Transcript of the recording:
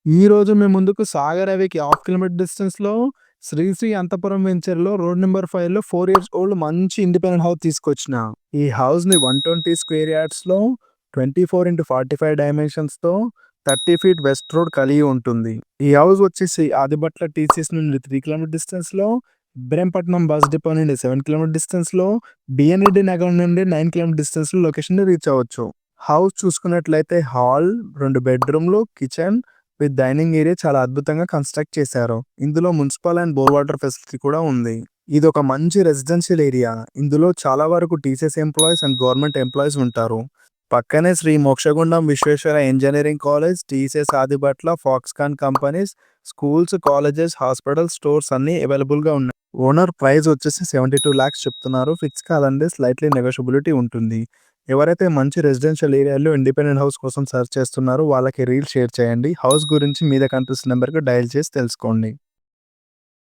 ఈరోజు మేము ముందుకు సాగర్ అవేకి హాఫ్ కిలోమీటర్ డిస్టెన్స్‌లో శ్రీ అంతపురం వెంచర్‌లో రోడ్ నంబర్ 5లో 4 ఇయర్స్ ఓల్డ్ మంచి ఇండిపెండెంట్ హౌస్ తీసుకొచ్చిన. ఈ హౌస్‌ని 120 స్క్వేర్ యార్డ్స్‌లో 24x45 డైమెన్షన్స్‌తో 30 ఫీట్ వెస్ట్ రోడ్ కలిగి ఉంటుంది. ఈ హౌస్ వచ్చేసి ఆదిబట్ల టీసీఎస్ నుండి 3 కిలోమీటర్ డిస్టెన్స్‌లో, ఇబ్రహీంపట్నం బస్ డిపో నుండి 7 కిలోమీటర్ డిస్టెన్స్‌లో, బిఎన్ రెడ్డి నగర్ నుండి 9 కిలోమీటర్ డిస్టెన్స్‌లో లొకేషన్‌ని రీచ్ అవ్వచ్చు. హౌస్ చూసుకున్నట్లయితే హాల్, 2 బెడ్‌రూమ్‌లు, కిచెన్ విత్ డైనింగ్ ఏరియా చాలా అద్భుతంగా కన్‌స్ట్రక్ట్ చేశారు. ఇందులో municipal and bore water facility కూడా ఉంది. ఇదొక మంచి రెసిడెన్షియల్ ఏరియా. ఇందులో చాలా వరకు TCS employees and government employees ఉంటారు. పక్కనే Shri Mokshagundam Visvesvaraya engineering college, TCS Adibatla, Foxconn companies, schools, colleges, hospitals, stores అన్నీ అవైలబుల్‌గా ఉన్నాయి. ఓనర్ ప్రైస్ వచ్చేసి 72 లాక్స్ చెప్తున్నారు. ఫిక్స్ కాదండి, స్లైట్‌లీ నెగోషియబిలిటీ ఉంటుంది. ఎవరైతే మంచి రెసిడెన్షియల్ ఏరియాలో ఇండిపెండెంట్ హౌస్ కోసం సెర్చ్ చేస్తున్నారో వాళ్ళకి రీల్ షేర్ చేయండి. హౌస్ గురించి మీద కనిపిస్తున్న నంబర్‌కి డయల్ చేసి తెలుసుకోండి.